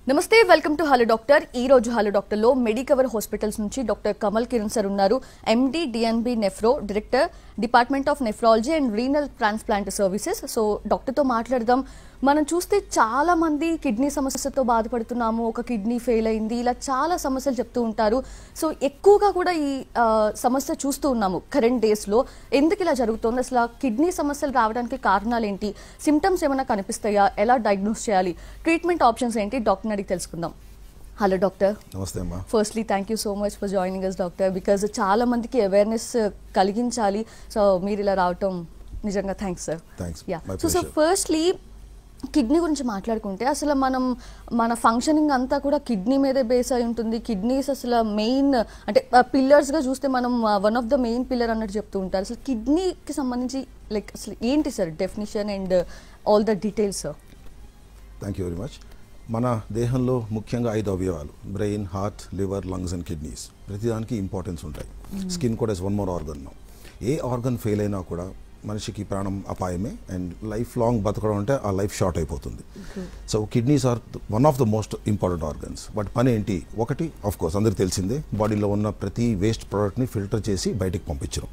నమస్తే welcome to hello doctor ఈ రోజు హలో డాక్టర్ లో మెడికవర్ హాస్పిటల్స్ నుంచి డాక్టర్ కమల్ కిరణ్ సార్ ఉన్నారు ఎండి DNB nephro director department of nephrology and renal transplant services so doctor తో మాట్లాడదాం మనం చూస్తే చాలా మంది కిడ్నీ సమస్యతో బాధపడుతున్నాము ఒక కిడ్నీ ఫెయిల్ అయింది ఇలా చాలా సమస్యలు చెప్తూ ఉంటారు సో ఎక్కువగా కూడా ఈ సమస్య చూస్తూ ఉన్నాము కరెంట్ డేస్ లో ఎందుకు ఇలా జరుగుతోంది అసలు కిడ్నీ సమస్యలు రావడానికి కారణాలు ఏంటి సింప్టమ్స్ ఏమైనా కనిపిస్తాయా ఎలా డయాగ్నోస్ చేయాలి ట్రీట్మెంట్ ఆప్షన్స్ ఏంటి డాక్టర్ అడిగి తెలుసుకుందాం హలో డాక్టర్ నమస్తే అమ్మా firstly thank you so much for joining us doctor because చాలా మందికి అవేర్నెస్ కలిగించాలి సో మీరు ఇలా రావటం నిజంగా thanks sir yeah so sir firstly kidney గురించి మాట్లాడుకుంటే అసలు మన ఫంక్షనింగ్ అంతా కూడా కిడ్నీ మీదే బేస్ అయి ఉంటుంది కిడ్నీస్ అసలు మెయిన్ అంటే పిల్లర్స్గా చూస్తే మనం one of the main pillar అన్నట్టు చెప్తూ ఉంటారు అసలు కిడ్నీకి సంబంధించి లైక్ అసలు ఏంటి sir definition and all the details sir thank you very much మన దేహంలో ముఖ్యంగా 5 అవయవాలు brain heart liver lungs and kidneys ప్రతిదానికి ఇంపార్టెన్స్ ఉంటాయి స్కిన్ కూడా is one more organ A organ fail అయినా కూడా మనిషికి ప్రాణం అపాయమే అండ్ లైఫ్ లాంగ్ బతకడం అంటే ఆ లైఫ్ షార్ట్ అయిపోతుంది so kidneys are one of the most important organs వాటి పని ఏంటి ఒకటి ఆఫ్ కోర్స్ అందరికి తెలిసిందే బాడీలో ఉన్న ప్రతి వేస్ట్ ప్రోడక్ట్ని ఫిల్టర్ చేసి బయటికి పంపించడం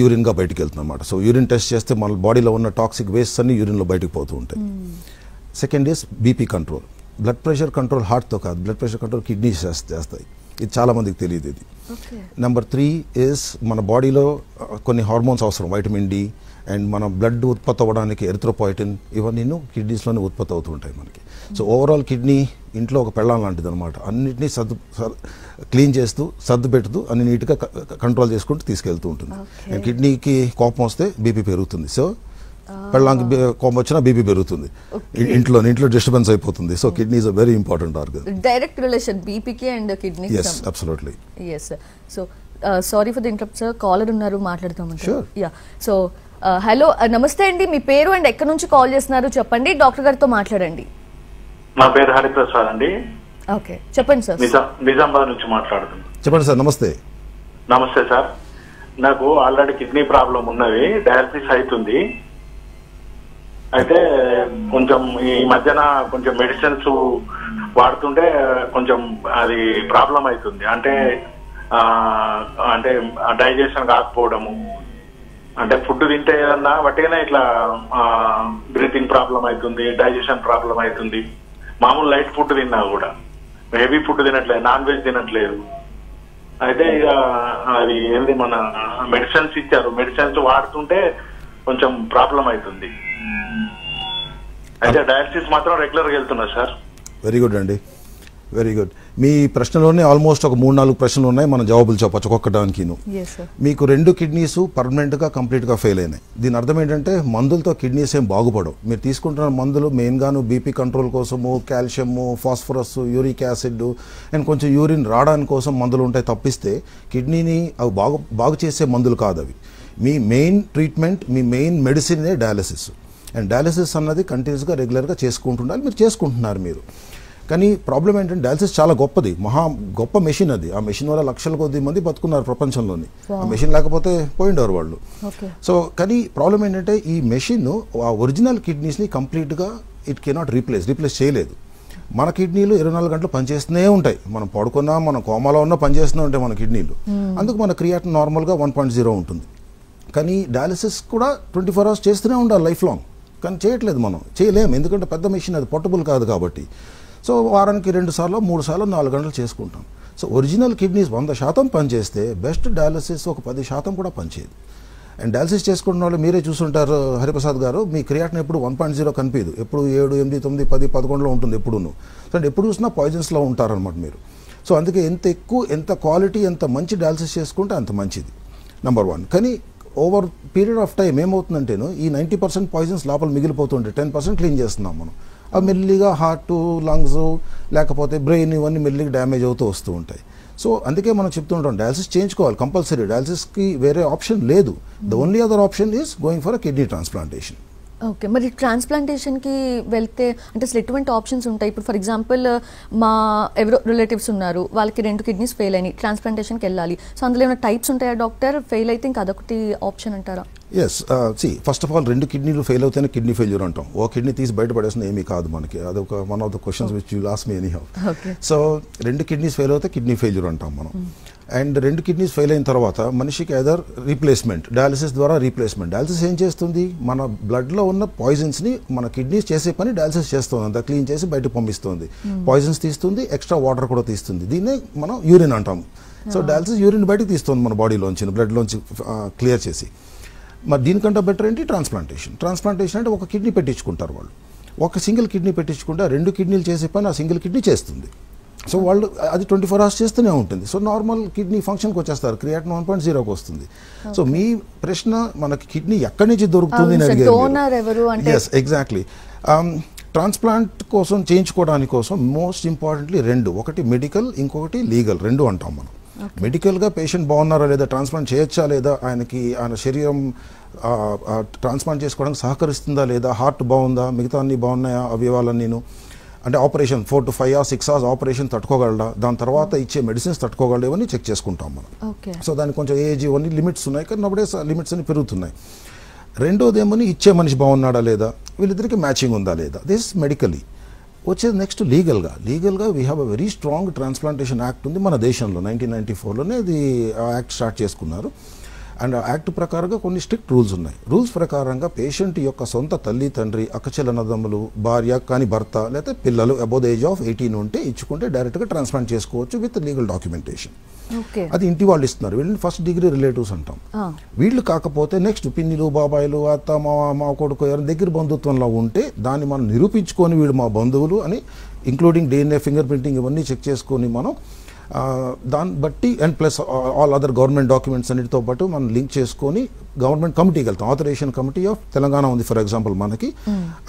యూరిన్గా బయటికి వెళ్తుంది అనమాట సో యూరిన్ టెస్ట్ చేస్తే మన బాడీలో ఉన్న టాక్సిక్ వేస్ట్ అన్ని యూరిన్లో బయటకు పోతూ ఉంటాయి second is BP control blood pressure control హార్ట్తో కాదు బ్లడ్ ప్రెషర్ కంట్రోల్ కిడ్నీస్ చేస్తాయి ఇది చాలా మందికి తెలియదు ఇది నెంబర్ 3 ఈస్ మన బాడీలో కొన్ని హార్మోన్స్ అవసరం వైటమిన్ డి అండ్ మన బ్లడ్ ఉత్పత్తి అవ్వడానికి ఎరిథ్రోపాయిటిన్ ఇవన్నీ కిడ్నీస్లోనే ఉత్పత్తి అవుతూ ఉంటాయి మనకి సో ఓవరాల్ కిడ్నీ ఇంట్లో ఒక పెళ్ళం లాంటిది అనమాట అన్నింటినీ క్లీన్ చేస్తూ సర్దు పెడుతూ అన్ని నీట్గా కంట్రోల్ చేసుకుంటూ తీసుకెళ్తూ ఉంటుంది అండ్ కిడ్నీకి కోపం వస్తే బీపీ పెరుగుతుంది సో పెళ్ళాంకి కోపం వచ్చినా బీపీ పెరుగుతుంది ఇంట్లో డిస్టర్బెన్స్ అయిపోతుంది so kidney is a very important organ direct relation బీపీకి and kidney yes absolutely yes so sorry for the interrupt sir caller ఉన్నారు మాట్లాడతాం యా సో హలో నమస్తే అండి మీ పేరు అండ్ ఎక్కడి నుంచి కాల్ చేస్తున్నారు చెప్పండి డాక్టర్ గారితో మాట్లాడండి నా పేరు హరిప్రసాద్ అండి ఓకే చెప్పండి సార్ నిజామాబాద్ నుంచి మాట్లాడుతున్నాను చెప్పండి సార్ నమస్తే నమస్తే సార్ నాకు ఆల్రెడీ కిడ్నీ ప్రాబ్లం ఉన్నది డయాలసిస్ అవుతుంది అయితే కొంచెం ఈ మధ్యన కొంచెం మెడిసిన్స్ వాడుతుంటే కొంచెం అది ప్రాబ్లం అవుతుంది అంటే డైజెషన్ కాకపోవడము అంటే ఫుడ్ తింటే ఏదన్నా బట్టిగానే ఇట్లా బ్రీతింగ్ ప్రాబ్లం అవుతుంది డైజెషన్ ప్రాబ్లం అవుతుంది మామూలు లైట్ ఫుడ్ తిన్నా కూడా హెవీ ఫుడ్ తినట్లేదు నాన్ వెజ్ తినట్లేదు అయితే ఇక అది ఏంది మన మెడిసిన్స్ ఇచ్చారు మెడిసిన్స్ వాడుతుంటే కొంచెం ప్రాబ్లం అవుతుంది అయితే డయాలసిస్ మాత్రం రెగ్యులర్గా వెళ్తున్నా సార్ వెరీ గుడ్ అండి వెరీ గుడ్ మీ ప్రశ్నలోనే ఆల్మోస్ట్ ఒక 3-4 ప్రశ్నలు ఉన్నాయి మనం జవాబులు చెప్పచ్చు ఒక్కొక్కడానికి మీకు 2 కిడ్నీస్ పర్మనెంట్గా కంప్లీట్గా ఫెయిల్ అయినాయి దీని అర్థం ఏంటంటే మందులతో కిడ్నీస్ ఏం బాగుపడవు మీరు తీసుకుంటున్న మందులు మెయిన్గాను బీపీ కంట్రోల్ కోసము calcium phosphorus uric acid and కొంచెం యూరిన్ రావడానికి కోసం మందులు ఉంటాయి తప్పిస్తే కిడ్నీని అవి బాగు చేసే మందులు కాదు అవి మీ మెయిన్ ట్రీట్మెంట్ మీ మెయిన్ మెడిసినే డయాలసిస్ అండ్ డయాలసిస్ అన్నది కంటిన్యూస్గా రెగ్యులర్గా చేసుకుంటున్నారు మీరు చేసుకుంటున్నారు మీరు కానీ ప్రాబ్లం ఏంటంటే డయాలసిస్ చాలా గొప్పది గొప్ప మెషిన్ అది ఆ మెషిన్ వల్ల లక్షల కొద్ది మంది బతుకున్నారు ప్రపంచంలోని ఆ మెషిన్ లేకపోతే పోయిండారు వాళ్ళు సో కానీ ప్రాబ్లం ఏంటంటే ఈ మెషిన్ ఆ ఒరిజినల్ కిడ్నీస్ని కంప్లీట్గా ఇట్ కెనాట్ రీప్లేస్ చేయలేదు మన కిడ్నీలు 24 గంటలు పనిచేస్తూనే ఉంటాయి మనం పడుకున్నా మనం కోమాలో ఉన్నా పనిచేస్తూనే ఉంటాయి మన కిడ్నీలు అందుకు మన క్రియాటిన్ నార్మల్గా 1.0 ఉంటుంది కానీ డయాలసిస్ కూడా 24 hours చేస్తూనే ఉండాలి లైఫ్ లాంగ్ కానీ చేయట్లేదు మనం చేయలేము ఎందుకంటే పెద్ద మెషిన్ అది పోర్టబుల్ కాదు కాబట్టి సో వారానికి 2 సార్లు 3 సార్లు 4 గంటలు చేసుకుంటాం సో ఒరిజినల్ కిడ్నీస్ 100% పనిచేస్తే బెస్ట్ డయాలసిస్ ఒక 10% కూడా పనిచేయదు అండ్ డయాలసిస్ చేసుకున్న వాళ్ళు మీరే చూసుంటారు హరిప్రసాద్ గారు మీ క్రియాటిన్ ఎప్పుడు 1.0 కనిపించదు ఎప్పుడు 7, 8, 9, 10, 11లో ఉంటుంది ఎప్పుడును సో ఎప్పుడు చూసినా పాయిజన్స్లో ఉంటారనమాట మీరు సో అందుకే ఎంత ఎక్కువ ఎంత క్వాలిటీ ఎంత మంచి డయాలసిస్ చేసుకుంటే అంత మంచిది నెంబర్ 1 కానీ ఓవర్ పీరియడ్ ఆఫ్ టైం ఏమవుతుందంటేను ఈ 90% పాయిజన్స్ లోపల మిగిలిపోతుంటే 10% క్లీన్ చేస్తున్నాం మనం అవి మెల్లిగా హార్ట్ లంగ్స్ లేకపోతే బ్రెయిన్ ఇవన్నీ మెల్లిగా డ్యామేజ్ అవుతూ వస్తూ ఉంటాయి సో అందుకే మనం చెప్తూ ఉంటాం డయాలసిస్ చేయించుకోవాలి కంపల్సరీ డయాలసిస్కి వేరే ఆప్షన్ లేదు the only other option is going for a kidney transplantation okay మరి ట్రాన్స్ప్లాంటేషన్కి వెళ్తే అంటే అసలు ఎటువంటి ఆప్షన్స్ ఉంటాయి ఇప్పుడు ఫర్ ఎగ్జాంపుల్ మా ఎవరో రిలేటివ్స్ ఉన్నారు వాళ్ళకి 2 కిడ్నీస్ ఫెయిల్ అయినాయి ట్రాన్స్ప్లాంటేషన్కి వెళ్ళాలి సో అందులో ఏమైనా టైప్స్ ఉంటాయా డాక్టర్ ఫెయిల్ అయితే ఇంకా అదొకటి ఆప్షన్ అంటారా ఎస్ ఫస్ట్ ఆఫ్ ఆల్ 2 కిడ్నీలు ఫెయిల్ అవుతేనే కిడ్నీ ఫెయిల్యూర్ అంటాం. ఓ కిడ్నీ తీసి బయటపడేసిన ఏమీ కాదు మనకి. అదొక one of the questions which you ask me any how. So 2 kidneys fail అవుతే కిడ్నీ ఫెయిల్యూర్ అంటాం మనం. అండ్ 2 కిడ్నీస్ ఫెయిల్ అయిన తర్వాత మనిషికి ఎదర్ రీప్లేస్మెంట్, డయాలిసిస్ ద్వారా రీప్లేస్మెంట్. డయాలిసిస్ ఏం చేస్తుంది, మన బ్లడ్లో ఉన్న పాయిజన్స్ని మన కిడ్నీస్ చేసే పని డయాలిసిస్ చేస్తుంది, అంతా క్లీన్ చేసి బయటకు పంపిస్తుంది. పాయిజన్స్ తీస్తుంది, ఎక్స్ట్రా వాటర్ కూడా తీస్తుంది. దీన్నే మనం యూరిన్ అంటాం. సో డయాలిసిస్ యూరిన్ బయటకు తీస్తుంది మన బాడీలోంచి, బ్లడ్లోంచి క్లియర్ చేసి. మరి దీనికంటే బెటర్ ఏంటి, ట్రాన్స్ప్లాంటేషన్. ట్రాన్స్ప్లాంటేషన్ అంటే ఒక కిడ్నీ పెట్టించుకుంటారు వాళ్ళు. ఒక సింగిల్ కిడ్నీ పెట్టించుకుంటే 2 కిడ్నీలు చేసే పని ఆ సింగిల్ కిడ్నీ చేస్తుంది. సో వాళ్ళు అది 24 hours చేస్తూనే ఉంటుంది. సో నార్మల్ కిడ్నీ ఫంక్షన్కి వచ్చేస్తారు, క్రియాటిన్ 1.0కి వస్తుంది. సో మీ ప్రశ్న మనకి కిడ్నీ ఎక్కడి నుంచి దొరుకుతుంది అని అడిగారు. Yes, exactly. ట్రాన్స్ప్లాంట్ కోసం చేయించుకోవడానికి కోసం మోస్ట్ ఇంపార్టెంట్లీ 2, ఒకటి మెడికల్, ఇంకొకటి లీగల్, 2 అంటాం మనం. మెడికల్గా పేషెంట్ బాగున్నారా లేదా, ట్రాన్స్ప్లాంట్ చేయొచ్చా లేదా, ఆయన శరీరం ట్రాన్స్ప్లాంట్ చేసుకోవడానికి సహకరిస్తుందా లేదా, హార్ట్ బాగుందా, మిగతా అన్ని బాగున్నాయా అవయవాలన్నీ, అంటే operation 4 to 5 or 6 hours operation తట్టుకోగలడా, దాని తర్వాత ఇచ్చే మెడిసిన్స్ తట్టుకోగలడా, ఇవన్నీ చెక్ చేసుకుంటాం మనం. సో దానికి కొంచెం ఏజ్ ఇవన్నీ లిమిట్స్ ఉన్నాయి, కానీ నప్పుడే లిమిట్స్ అన్ని పెరుగుతున్నాయి. రెండోదేమని ఇచ్చే మనిషి బాగున్నాడా లేదా, వీళ్ళిద్దరికి మ్యాచింగ్ ఉందా లేదా, దిస్ మెడికలీ. వచ్చేది నెక్స్ట్ లీగల్గా. We have a very strong transplantation act ఉంది మన దేశంలో. 1994లోనే ఇది ఆ యాక్ట్ స్టార్ట్ చేసుకున్నారు. అండ్ ఆ యాక్ట్ ప్రకారంగా కొన్ని స్ట్రిక్ట్ రూల్స్ ఉన్నాయి. రూల్స్ ప్రకారంగా పేషెంట్ యొక్క సొంత తల్లి, తండ్రి, అక్కచెల్లనదమ్ములు, భార్య కానీ భర్త, లేకపోతే పిల్లలు అబౌవ్ ద ఏజ్ ఆఫ్ 18 ఉంటే ఇచ్చుకుంటే డైరెక్ట్గా ట్రాన్స్ప్లాంట్ చేసుకోవచ్చు విత్ లీగల్ డాక్యుమెంటేషన్. అది ఇంటి వాళ్ళు ఇస్తున్నారు. వీళ్ళని ఫస్ట్ డిగ్రీ రిలేటివ్స్ అంటాం. వీళ్ళు కాకపోతే నెక్స్ట్ పిన్నిలు, బాబాయిలు, అత్త, మా కొడుకు ఎవరైనా దగ్గర బంధుత్వంలో ఉంటే దాన్ని మనం నిరూపించుకొని వీళ్ళు మా బంధువులు అని, ఇంక్లూడింగ్ DNA, ఫింగర్ ప్రింటింగ్ ఇవన్నీ చెక్ చేసుకొని మనం దాన్ని బట్టి and plus all other government documents అన్నిటితో పాటు మనం లింక్ చేసుకొని గవర్నమెంట్ కమిటీకి వెళ్తాం. ఆథరైజేషన్ కమిటీ ఆఫ్ తెలంగాణ ఉంది ఫర్ ఎగ్జాంపుల్ మనకి.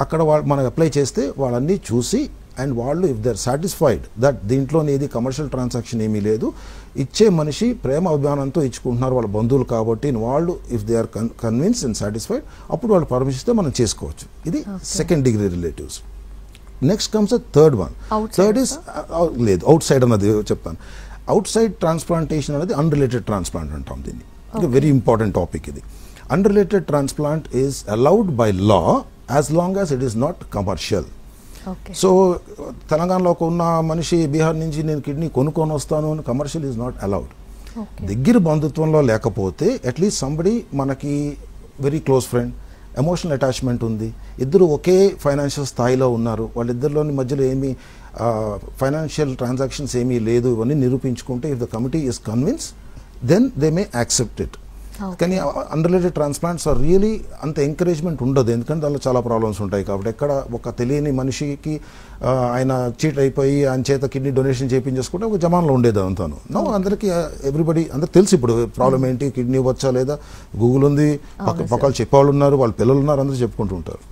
అక్కడ మనం అప్లై చేస్తే వాళ్ళన్నీ చూసి అండ్ వాళ్ళు if they are satisfied that దీంట్లోనే ఏది కమర్షియల్ ట్రాన్సాక్షన్ ఏమీ లేదు, ఇచ్చే మనిషి ప్రేమ అభిమానంతో ఇచ్చుకుంటున్నారు వాళ్ళ బంధువులు కాబట్టి, వాళ్ళు if they are convince and satisfied అప్పుడు వాళ్ళు పర్మిషన్ ఇస్తే మనం చేసుకోవచ్చు. ఇది second degree relatives. Next comes third one. Third is లేదు అవుట్ సైడ్ అన్నది చెప్తాను. అవుట్ సైడ్ ట్రాన్స్ప్లాంటేషన్ అనేది అన్రిలేటెడ్ ట్రాన్స్ప్లాంట్ అంటాం దీన్ని. వెరీ ఇంపార్టెంట్ టాపిక్ ఇది. Unrelated transplant is allowed by law as long as it is not commercial. So తెలంగాణలో ఉన్న మనిషి బీహార్ నుంచి నేను కిడ్నీ కొనుక్కొని వస్తాను అని కమర్షియల్ ఈజ్ నాట్ అలౌడ్. దగ్గర బంధుత్వంలో లేకపోతే అట్లీస్ట్ సంబడి మనకి very close friend, emotional attachment ఉంది, ఇద్దరు ఒకే ఫైనాన్షియల్ స్థాయిలో ఉన్నారు, వాళ్ళిద్దరిలోని మధ్యలో ఏమీ ఫైనాన్షియల్ ట్రాన్సాక్షన్స్ ఏమీ లేదు, ఇవన్నీ నిరూపించుకుంటే if the committee is convince then they may accept it. కానీ అన్రిలేటెడ్ ట్రాన్స్ప్లాంట్స్ ఆర్ రియలీ అంత ఎంకరేజ్మెంట్ ఉండదు, ఎందుకంటే దానిలో చాలా ప్రాబ్లమ్స్ ఉంటాయి. కాబట్టి ఎక్కడ ఒక తెలియని మనిషికి ఆయన చీట్ అయిపోయి ఆయన చేత కిడ్నీ డొనేషన్ చేయించేసుకుంటే ఒక జమాన్లో ఉండేది అంతాను. నో అందరికీ ఎవ్రీబడి అందరికి తెలుసు ఇప్పుడు ప్రాబ్లం ఏంటి, కిడ్నీ వచ్చా లేదా, గూగుల్ ఉంది, పక్కలు చెప్పేవాళ్ళు ఉన్నారు, వాళ్ళ పిల్లలు ఉన్నారు, అందరూ చెప్పుకుంటూ ఉంటారు.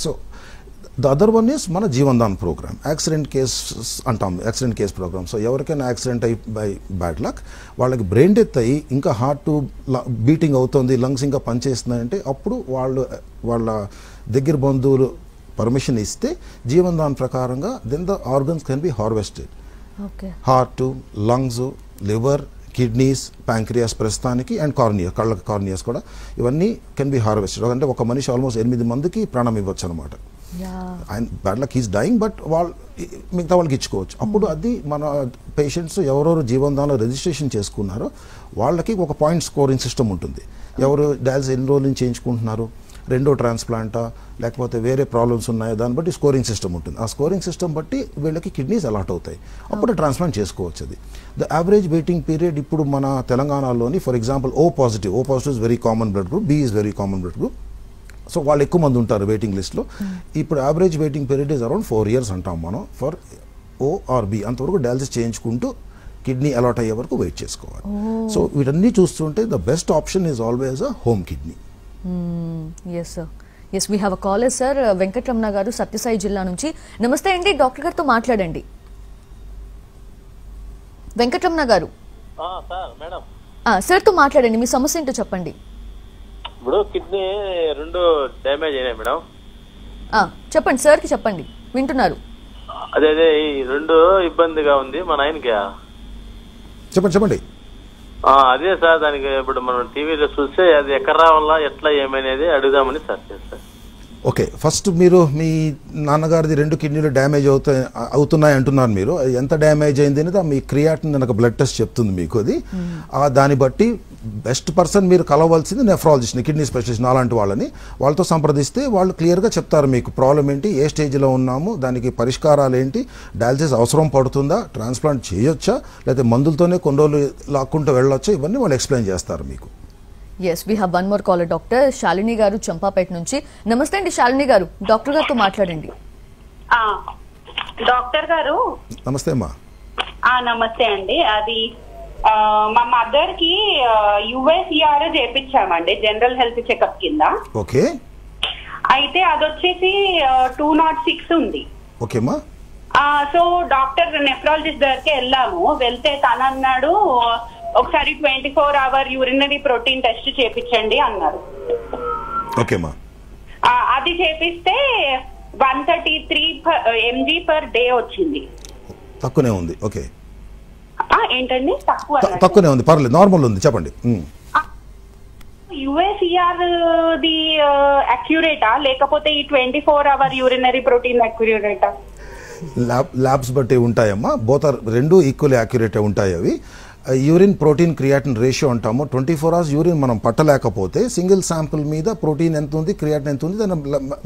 So the other one is మన జీవన్దాన్ ప్రోగ్రామ్, యాక్సిడెంట్ కేస్ అంటాం, యాక్సిడెంట్ కేస్ ప్రోగ్రామ్. సో ఎవరికైనా యాక్సిడెంట్ అయి బై బ్యాడ్ లక్ వాళ్ళకి బ్రెయిన్ డెత్ అయ్యి ఇంకా హార్ట్ బీటింగ్ అవుతుంది, లంగ్స్ ఇంకా పనిచేస్తున్నాయంటే అప్పుడు వాళ్ళ దగ్గర బంధువులు పర్మిషన్ ఇస్తే జీవన్దాన్ ప్రకారంగా then the organs can be harvested. Heart, lungs, liver, kidneys, pancreas ప్రస్తుతానికి అండ్ కార్నియా, కళ్ళ కార్నియాస్ కూడా ఇవన్నీ కెన్ బి హార్వెస్టెడ్. అంటే ఒక మనిషి ఆల్మోస్ట్ 8 మందికి ప్రాణం ఇవ్వచ్చు అనమాట. ఆయన bad luck he's dying but వాళ్ళు మిగతా వాళ్ళకి ఇచ్చుకోవచ్చు. అప్పుడు అది మన పేషెంట్స్ ఎవరెవరు జీవన్దాన్లో రిజిస్ట్రేషన్ చేసుకున్నారో వాళ్ళకి ఒక పాయింట్ స్కోరింగ్ సిస్టమ్ ఉంటుంది. ఎవరు డయాలసిస్ ఎన్ని రోజుల నుంచి చేయించుకుంటున్నారు, రెండో ట్రాన్స్ప్లాంటా లేకపోతే వేరే ప్రాబ్లమ్స్ ఉన్నాయో దాన్ని బట్టి స్కోరింగ్ సిస్టమ్ ఉంటుంది. ఆ స్కోరింగ్ సిస్టమ్ బట్టి వీళ్ళకి కిడ్నీస్ అలాట్ అవుతాయి, అప్పుడు ట్రాన్స్ప్లాంట్ చేసుకోవచ్చు. అది ద యావరేజ్ వెయిటింగ్ పీరియడ్ ఇప్పుడు మన తెలంగాణలోని for example O positive is very common blood group, B is very common blood group. So వాళ్ళు ఎక్కువ మంది ఉంటారు వెయిటింగ్ లిస్ట్లో. ఇప్పుడు average waiting period is around 4 years అంటాం మనం ఫర్ ఓ ఆర్ బి. అంతవరకు డయాలసిస్ చేయించుకుంటూ కిడ్నీ అలాట్ అయ్యే వరకు వెయిట్ చేసుకోవాలి. సో వీటన్నీ చూస్తుంటే the best option is always a home kidney. Yes sir, yes we have a caller sir. Venkataramana గారు సత్యసాయి జిల్లా నుంచి. నమస్తే అండి, డాక్టర్ గారితో మాట్లాడండి. వెంకటరమణ గారు సార్తో మాట్లాడండి, మీ సమస్య ఏంటో చెప్పండి. ఇప్పుడు కిడ్నీ 2 డ్యామేజ్ అయినాయి మేడం. చెప్పండి సార్కి చెప్పండి, వింటున్నారు. అదే ఈ 2 ఇబ్బందిగా ఉంది మా నాయనకి. చెప్పండి. అదే సార్, దానికి ఇప్పుడు మనం టీవీలో చూస్తే అది ఎక్కడ రావాలా ఎట్లా ఏమనేది అడుగుదామని సార్ చేస్తారు. ఓకే, ఫస్ట్ మీరు మీ నాన్నగారిది 2 కిడ్నీలు డ్యామేజ్ అవుతున్నాయి అంటున్నారు. మీరు ఎంత డ్యామేజ్ అయింది అనేది మీ క్రియాటిన్ నాకు బ్లడ్ టెస్ట్ చెప్తుంది మీకు. అది దాన్ని బట్టి బెస్ట్ పర్సన్ మీరు కలవాల్సింది నెఫ్రాలజిస్ట్ని, కిడ్నీ స్పెషలిస్ట్ అలాంటి వాళ్ళతో సంప్రదిస్తే వాళ్ళు క్లియర్గా చెప్తారు మీకు ప్రాబ్లం ఏంటి, ఏ స్టేజ్లో ఉన్నాము, దానికి పరిష్కారాలు ఏంటి, డయాలసిస్ అవసరం పడుతుందా, ట్రాన్స్ప్లాంట్ చేయొచ్చా, లేకపోతే మందులతోనే కొన్ని రోజులు లాక్కుంటూ వెళ్ళొచ్చా, ఇవన్నీ వాళ్ళు ఎక్స్ప్లెయిన్ చేస్తారు మీకు. Yes, we have one more caller doctor Shalini garu Champapet నుంచి. నమస్తే అండి శాలిని గారు, డాక్టర్ గారితో మాట్లాడండి. డాక్టర్ గారు నమస్తే అమ్మా. నమస్తే అండి. అది మా మదర్ కి USER చేయించామండి, జనరల్ హెల్త్ చెకప్ కింద. ఓకే, అయితే అది వచ్చేసి 206 ఉంది. ఓకే అమ్మా. సో డాక్టర్ నెఫ్రాలజిస్ట్ దగ్గరికి వెళ్తే తను అన్నాడు ఒకసారి 24-hour యూరినరీ ప్రోటీన్ టెస్ట్ చేపించండి అన్నారు. ఓకేమా. అది చేపిస్తే 133 mg per day వచ్చింది. తక్కువనే ఉంది. ఓకే, ఏంటండి తక్కువనే ఉంది, పర్లేదు, నార్మల్ ఉంది, చెప్పండి. USER ది అక్యురేటా లేకపోతే ఈ 24-hour యూరినరీ ప్రోటీన్ అక్యురేటా? ల్యాబ్స్ బట్టి ఉంటాయమ్మా, బోత్ ఆర్, రెండు ఈక్వల్లీ అక్యురేట్ ఉంటాయి. అవి యూరిన్ ప్రోటీన్ క్రియాటిన్ రేషియో అంటాము. 24 hours యూరిన్ మనం పట్టలేకపోతే సింగిల్ శాంపుల్ మీద ప్రోటీన్ ఎంత ఉంది, క్రియాటిన్ ఎంత ఉంది, దాని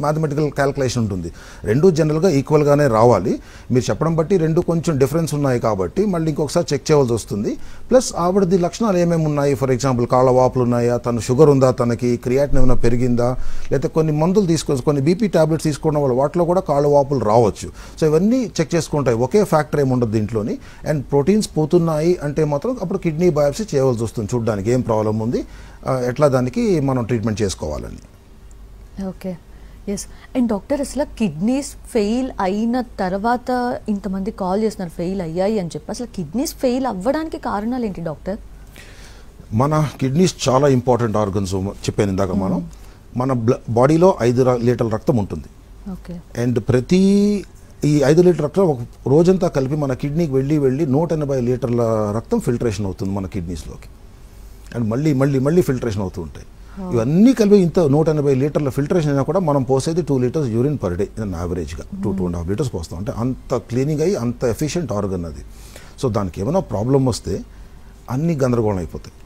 మ్యాథమెటికల్ క్యాల్కులేషన్ ఉంటుంది. రెండు జనరల్గా ఈక్వల్గానే రావాలి. మీరు చెప్పడం బట్టి రెండు కొంచెం డిఫరెన్స్ ఉన్నాయి కాబట్టి మళ్ళీ ఇంకొకసారి చెక్ చేయవలసి వస్తుంది. ప్లస్ ఆవిడది లక్షణాలు ఏమేమి ఉన్నాయి, ఫర్ ఎగ్జాంపుల్ కాళ్ళ వాపులు ఉన్నాయా, తను షుగర్ ఉందా, తనకి క్రియాటిన్ ఏమైనా పెరిగిందా, లేకపోతే కొన్ని మందులు తీసుకోవచ్చు, కొన్ని బీపీ టాబ్లెట్స్ తీసుకోవడం వల్ల వాటిలో కూడా కాళ్ళ వాపులు రావచ్చు. సో ఇవన్నీ చెక్ చేసుకుంటాయి. ఒకే ఫ్యాక్టర్ ఏమి ఉండదు దీంట్లోని. అండ్ ప్రోటీన్స్ పోతున్నాయి అంటే మాత్రం అప్పుడు కిడ్నీ బయాప్సీ చేయవలసి వస్తుంది, చూడడానికి ఏం ప్రాబ్లం ఉంది, ఎట్లా దానికి మనం ట్రీట్మెంట్ చేసుకోవాలని. Okay, yes. అండ్ డాక్టర్, అసలు కిడ్నీస్ ఫెయిల్ అయిన తర్వాత ఇంతమంది కాల్ చేస్తున్నారు ఫెయిల్ అయ్యాయి అని చెప్పి, అసలు కిడ్నీస్ ఫెయిల్ అవ్వడానికి కారణాలు ఏంటి డాక్టర్? మన కిడ్నీస్ చాలా ఇంపార్టెంట్ ఆర్గన్స్ చెప్పాను ఇందాక. మన బాడీలో 5 లీటర్ల రక్తం ఉంటుంది. ఓకే. అండ్ ప్రతి ఈ 5 లీటర్ రక్తం ఒక రోజంతా కలిపి మన కిడ్నీకి వెళ్ళి 180 లీటర్ల రక్తం ఫిల్టరేషన్ అవుతుంది మన కిడ్నీస్లోకి. అండ్ మళ్ళీ ఫిల్టరేషన్ అవుతూ ఉంటాయి. ఇవన్నీ కలిపి ఇంత 180 లీటర్ల ఫిల్టరేషన్ అయినా కూడా మనం పోసేది 2 liters యూరిన్ పర్ డే యావరేజ్గా 2.5 liters పోస్తాం. అంటే అంత క్లీనింగ్ అయ్యి అంత ఎఫిషియెంట్ ఆర్గన్ అది. సో దానికి ఏమైనా ప్రాబ్లం వస్తే అన్నీ గందరగోళం అయిపోతాయి.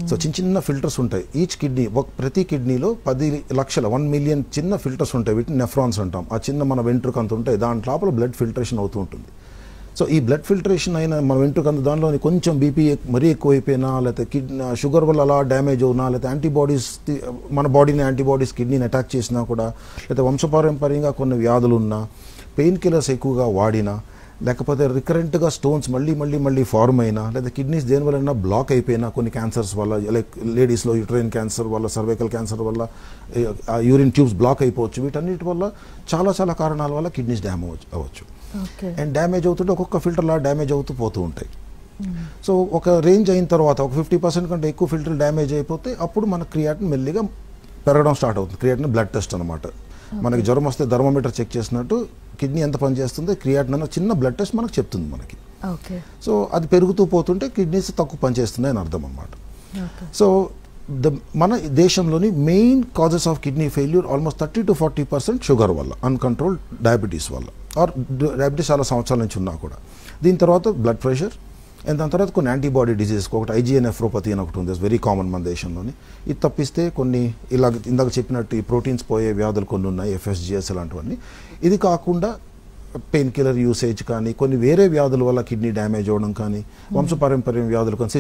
సో చిన్న ఫిల్టర్స్ ఉంటాయి ఈచ్ కిడ్నీ. ప్రతి కిడ్నీలో 10 లక్షల 1 million చిన్న ఫిల్టర్స్ ఉంటాయి, వీటిని నెఫ్రాన్స్ అంటాం. ఆ చిన్న మన వెంట్రుక అంత ఉంటాయి, దాని లోపల బ్లడ్ ఫిల్టరేషన్ అవుతూ ఉంటుంది. సో ఈ బ్లడ్ ఫిల్టరేషన్ అయిన మన వెంట్రుక అంత దానిలోని కొంచెం బీపీ మరీ ఎక్కువైపోయినా, లేకపోతే కిడ్నీ షుగర్ వల్ల అలా డ్యామేజ్ అవునా, లేకపోతే యాంటీబాడీస్ మన బాడీని యాంటీబాడీస్ కిడ్నీని అటాక్ చేసినా కూడా, లేకపోతే వంశపారంపర్యంగా కొన్ని వ్యాధులు ఉన్నా, పెయిన్ కిల్లర్స్ ఎక్కువగా వాడినా, లేకపోతే రికరెంట్గా స్టోన్స్ మళ్ళీ ఫార్మ్ అయినా, లేదా కిడ్నీస్ దేనివల్ల బ్లాక్ అయిపోయినా, కొన్ని క్యాన్సర్స్ వల్ల, లైక్ లేడీస్లో యూట్రైన్ క్యాన్సర్ వల్ల, సర్వైకల్ క్యాన్సర్ వల్ల యూరిన్ ట్యూబ్స్ బ్లాక్ అయిపోవచ్చు. వీటన్నిటి వల్ల చాలా కారణాల వల్ల కిడ్నీస్ డ్యామేజ్ అవ్వచ్చు. అండ్ డ్యామేజ్ అవుతుంటే ఒక్కొక్క ఫిల్టర్లా డ్యామేజ్ అవుతూ పోతూ ఉంటాయి. సో ఒక రేంజ్ అయిన తర్వాత ఒక 50% కంటే ఎక్కువ ఫిల్టర్ డ్యామేజ్ అయిపోతే అప్పుడు మన క్రియాటిన్ మెల్లిగా పెరగడం స్టార్ట్ అవుతుంది. క్రియాటిన్ బ్లడ్ టెస్ట్ అనమాట. మనకి జ్వరం వస్తే థర్మోమీటర్ చెక్ చేసినట్టు కిడ్నీ ఎంత పనిచేస్తుందో క్రియాటిన్ అన్న చిన్న బ్లడ్ టెస్ట్ మనకు చెప్తుంది మనకి. సో అది పెరుగుతూ పోతుంటే కిడ్నీస్ తక్కువ పనిచేస్తున్నాయి అని అర్థం అన్నమాట. సో మన దేశంలోని main causes of kidney failure almost 30 to 40% sugar వల్ల, అన్కంట్రోల్డ్ డయాబెటీస్ వల్ల, ఆర్ డయాబెటీస్ చాలా సంవత్సరాల నుంచి ఉన్నా కూడా. దీని తర్వాత బ్లడ్ ప్రెషర్, అండ్ దాని తర్వాత కొన్ని యాంటీబాడీ డిసీజెస్, ఒకటి IgA నెఫ్రోపతి అని ఒకటి ఉంది, వెరీ కామన్ మన దేశంలోని. ఇది తప్పిస్తే కొన్ని ఇందాక చెప్పినట్టు ఈ ప్రోటీన్స్ పోయే వ్యాధులు కొన్ని ఉన్నాయి, FSGS ఇలాంటివన్నీ. ఇది కాకుండా పెయిన్ కిల్లర్ యూసేజ్ కానీ, కొన్ని వేరే వ్యాధుల వల్ల కిడ్నీ డ్యామేజ్ అవ్వడం కానీ, వంశపారంపర్యం వ్యాధులు కానీ,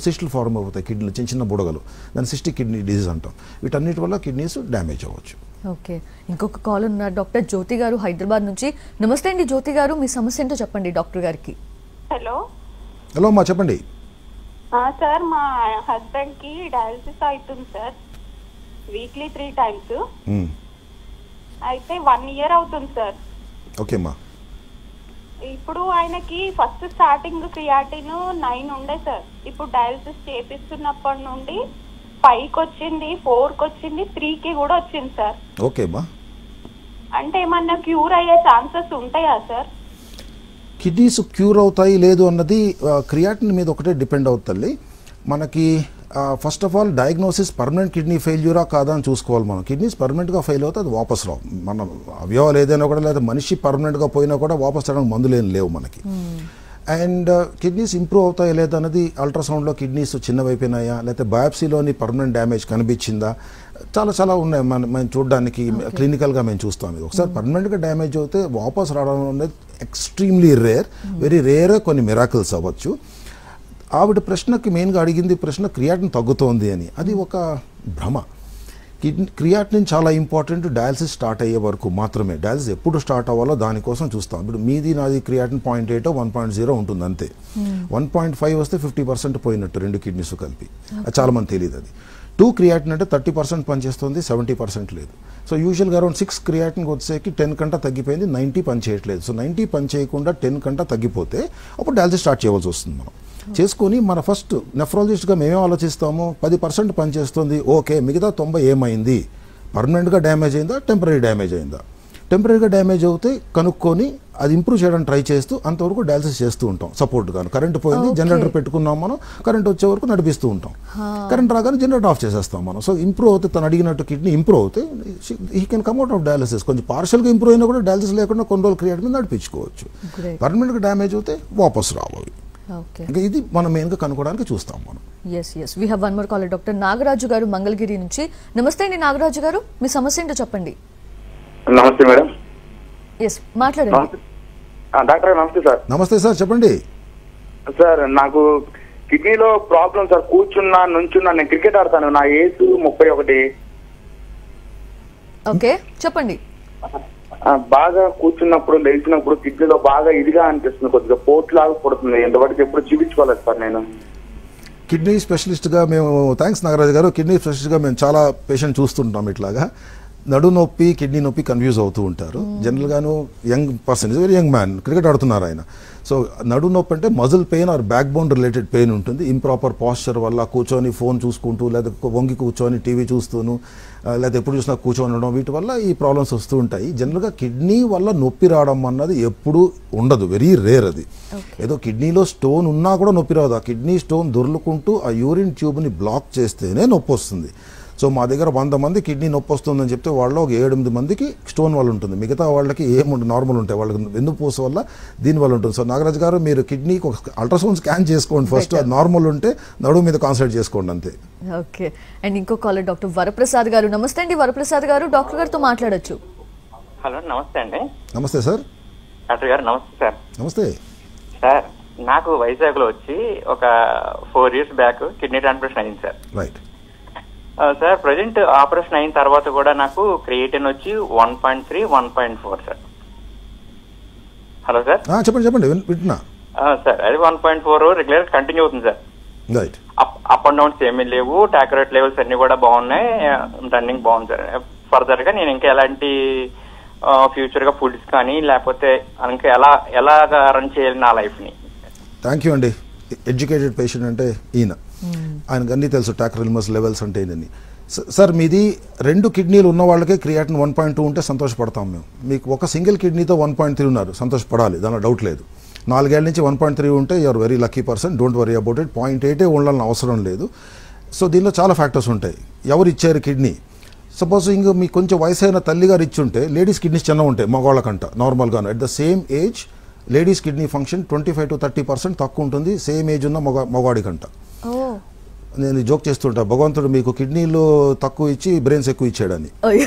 సిస్టులు ఫార్మ్ అవుతాయి కిడ్నీలో, చిన్న బుడగలు, దాన్ని సిస్టిక్ కిడ్నీ డిజీజ్ అంటాం. వీటన్నిటి వల్ల కిడ్నీస్ డ్యామేజ్ అవ్వచ్చు. ఓకే, ఇంకొక కాల్ ఉన్నారు డాక్టర్ జ్యోతి గారు హైదరాబాద్ నుంచి. నమస్తే అండి జ్యోతి గారు, మీ సమస్య ఏంటో చెప్పండి డాక్టర్ గారికి. హలో అమ్మా, చెప్పండి. సార్, మా హస్బెండ్ కి డయాలసిస్ అవుతుంది సార్, వీక్లీ 3 times. అయితే 1 year అవుతుంది సార్. ఓకేమ్మా. ఇప్పుడు ఆయనకి ఫస్ట్ స్టార్టింగ్ క్రియాటిన్ 9 ఉండే సార్. ఇప్పుడు డయాలసిస్ చేపిస్తున్నప్పటి నుండి 5కి వచ్చింది, 4కి వచ్చింది, 3కి కూడా వచ్చింది సార్. ఓకేమ్మా. అంటే ఏమన్నా క్యూర్ అయ్యే ఛాన్సెస్ ఉంటాయా సార్? కిడ్నీస్ క్యూర్ అవుతాయి లేదు అన్నది క్రియాటిన్ మీద ఒకటే డిపెండ్ అవుతుంది. మనకి first of all diagnosis permanent kidney ఫెయిల్యూరా కాదా అని చూసుకోవాలి మనం. కిడ్నీస్ పర్మనెంట్గా ఫెయిల్ అవుతే అది వాపస్ రావు. మన అవయవాలు ఏదైనా కూడా లేదా మనిషి పర్మనెంట్గా పోయినా కూడా వాపస్ రావడానికి మందులేం లేవు మనకి. అండ్ కిడ్నీస్ ఇంప్రూవ్ అవుతాయా లేదా అనేది అల్ట్రాసౌండ్లో కిడ్నీస్ చిన్నవైపోయినాయా, లేకపోతే బయాప్సీలోని పర్మనెంట్ డ్యామేజ్ కనిపించిందా, చాలా ఉన్నాయి. మేము చూడడానికి క్లినికల్గా మేము చూస్తాం. ఇది ఒకసారి పర్మనెంట్గా డ్యామేజ్ అవుతే వాపస్ రావడం అనేది ఎక్స్ట్రీమ్లీ రేర్, వెరీ రేర్. కొన్ని మిరాకిల్స్ అవ్వచ్చు. ఆవిడ ప్రశ్నకి మెయిన్గా అడిగింది ప్రశ్న క్రియాటిన్ తగ్గుతోంది అని. అది ఒక భ్రమ. క్రియాటిన్ చాలా ఇంపార్టెంట్ డయాలసిస్ స్టార్ట్ అయ్యే వరకు మాత్రమే. డయాలసిస్ ఎప్పుడు స్టార్ట్ అవ్వాలో దానికోసం చూస్తాం. ఇప్పుడు మీది నాది క్రియాటిన్ 0.8 1.0 ఉంటుంది అంతే. 1.5 వస్తే 50% పోయినట్టు 2 కిడ్నీస్ కలిపి. అది చాలా మంది తెలియదు. అది 2 క్రియాటిన్ అంటే 30% పనిచేస్తుంది, 70% లేదు. సో యూజువల్గా అరౌండ్ 6 క్రియాటిన్కి వచ్చేకి 10 కంటే తగ్గిపోయింది, 90 పని చేయట్లేదు. సో 90 పని చేయకుండా 10 కంటే తగ్గిపోతే అప్పుడు డయాలసిస్ స్టార్ట్ చేయవలసి వస్తుంది. మనం చేసుకొని మన ఫస్ట్ నెఫ్రాలజిస్ట్గా మేమేం ఆలోచిస్తాము, 10% పనిచేస్తుంది, ఓకే, మిగతా 90 ఏమైంది, పర్మనెంట్గా డ్యామేజ్ అయిందా, టెంపరీ డ్యామేజ్ అయిందా. టెంపరీగా డ్యామేజ్ అవుతే కనుక్కొని అది ఇంప్రూవ్ చేయడానికి ట్రై చేస్తూ అంతవరకు డయాలసిస్ చేస్తూ ఉంటాం. సపోర్ట్ గాను కరెంట్ పోయింది, జనరేటర్ పెట్టుకున్నాం, మనం కరెంట్ వచ్చే వరకు నడిపిస్తూ ఉంటాం. కరెంట్ రాగానే జనరేటర్ ఆఫ్ చేసేస్తాం మనం. సో ఇంప్రూవ్ అవుతే, తను అడిగినట్టు కిడ్నీ ఇంప్రూవ్ అవుతే he can come out of dialysis. కొంచెం పార్షల్గా ఇంప్రూవ్ అయినా కూడా డయాలసిస్ లేకుండా కొన్ని రోజులు క్రియేట్ మీద నడిపించుకోవచ్చు. పర్మనెంట్గా డ్యామేజ్ అవుతే వాపస్ రావాలి. ఇంకా ఇది మనం మెయిన్గా కనుక్కోవడానికి చూస్తాం మనం. Yes we have one more caller. Doctor Nagaraju garu Mangalagiri నుంచి. నమస్తే అండి నాగరాజు గారు, మీ సమస్య ఏంటో చెప్పండి. నమస్తే మేడం. ఎస్ మాట్లాడండి. డాక్టర్ నమస్తే సార్. నమస్తే సార్, చెప్పండి సార్. నాకు కిడ్నీలో ప్రాబ్లం సార్. కూర్చున్నా నుంచున్నా, నేను క్రికెట్ ఆడతాను, నా ఏజ్ 31. ఓకే చెప్పండి. బాగా కూర్చున్నప్పుడు లేచినప్పుడు కిడ్నీలో బాగా ఇదిగా అనిపిస్తుంది, కొద్దిగా పోట్ లాగా పడుతుంది. ఎంతవరకు ఎప్పుడు చూపించుకోలేదు సార్ నేను. కిడ్నీ స్పెషలిస్ట్గా మేము, థ్యాంక్స్ నాగరాజు గారు, కిడ్నీ స్పెషలిస్ట్గా మేము చాలా పేషెంట్ చూస్తుంటాం. ఇట్లాగా నడు నొప్పి, కిడ్నీ నొప్పి కన్ఫ్యూజ్ అవుతూ ఉంటారు. జనరల్గాను young person, is very young man, cricket ఆడుతున్నారు ఆయన. సో నడు నొప్పి అంటే muscle pain or back bone related pain ఉంటుంది. ఇంప్రాపర్ పాస్చర్ వల్ల కూర్చొని ఫోన్ చూసుకుంటూ, లేదా వంగి కూర్చొని టీవీ చూస్తూను, లేదా ఎప్పుడు చూసినా కూర్చొని ఉండడం, వీటి వల్ల ఈ ప్రాబ్లమ్స్ వస్తూ ఉంటాయి. జనరల్గా కిడ్నీ వల్ల నొప్పి రావడం అన్నది ఎప్పుడూ ఉండదు, వెరీ రేర్. అది ఏదో కిడ్నీలో స్టోన్ ఉన్నా కూడా నొప్పి రాదు. ఆ కిడ్నీ స్టోన్ దొర్లుకుంటూ ఆ యూరిన్ ట్యూబ్ని బ్లాక్ చేస్తేనే నొప్పి వస్తుంది. సో మా దగ్గర 100 మంది కిడ్నీ నొప్పి వస్తుందని చెప్తే వాళ్ళలో ఒక 7-8 మందికి స్టోన్ వల్ల ఉంటుంది. మిగతా వాళ్ళకి ఏముంటుంది, నార్మల్ ఉంటాయి. వాళ్ళకి వెన్నుపూస వల్ల దీనివల్ల ఉంటుంది. సో నాగరాజు గారు, మీరు కిడ్నీకి ఒక అల్ట్రాసౌండ్ స్కాన్ చేసుకోండి ఫస్ట్. అది నార్మల్ ఉంటే నడుము మీద కాన్సన్ట్రేట్ చేసుకోండి అంతే. ఓకే. అండ్ ఇంకో కాలర్ డాక్టర్ వరప్రసాద్ గారు. నమస్తే అండి వరప్రసాద్ గారు, డాక్టర్ గారితో మాట్లాడొచ్చు. హలో నమస్తే అండి. నమస్తే సార్. డాక్టర్ గారు నమస్తే సార్. నమస్తే సార్. నాకు వైజాగ్ లో వచ్చి ఒక 4 years బ్యాక్ కిడ్నీ ట్రాన్స్ప్లాంటేషన్ అయింది sir. Right sir. Present operation అయిన తర్వాత కూడా నాకు క్రియేటిన్ వచ్చి 1.3 1.4 సార్. Hello sir. చెప్పండి వింటున్నా సార్. అది 1.4 రెగ్యులర్ కంటిన్యూ అవుతుంది sir. Right. Up and downs ఏమీ లేవు, టాక్యురేట్ లెవెల్స్ అన్ని కూడా బాగున్నాయి, రన్నింగ్ బాగుంది సార్. ఫర్దర్ గా నేను ఇంకా ఎలాంటి ఫ్యూచర్ గా ఫుడ్స్ కానీ లేకపోతే ఇంకా ఎలాగా రన్ చేయాలి నా లైఫ్ ని. థ్యాంక్ యూ అండి. ఎడ్యుకేటెడ్ పేషెంట్ అంటే ఈయన, ఆయనకు అన్నీ తెలుసు టాక్రిల్మస్ లెవెల్స్ అంటే ఏంటని. సార్ మీది 2 కిడ్నీలు ఉన్న వాళ్ళకే క్రియాటిన్ 1.2 ఉంటే సంతోషపడతాం మేము. మీకు ఒక సింగిల్ కిడ్నీతో 1.3 ఉన్నారు, సంతోషపడాలి, దానిలో డౌట్ లేదు. 4 ఏళ్ల నుంచి 1.3 ఉంటే you are very lucky person, don't worry about it. 0.8 ఉండాలని అవసరం లేదు. సో దీనిలో చాలా ఫ్యాక్టర్స్ ఉంటాయి. ఎవరు ఇచ్చారు కిడ్నీ, సపోజ్ ఇంక మీకు కొంచెం వయసు అయిన తల్లి గారు ఇచ్చుంటే లేడీస్ కిడ్నీస్ చిన్న ఉంటాయి మగవాళ్ళకంట నార్మల్గాను. At the same age ladies kidney function 25 to 30% తక్కువ ఉంటుంది సేమ్ ఏజ్ ఉన్న మగవాడికంట. నేను జోక్ చేస్తుంటా, భగవంతుడు మీకు కిడ్నీలు తక్కువ ఇచ్చి బ్రెయిన్స్ ఎక్కువ ఇచ్చాడని.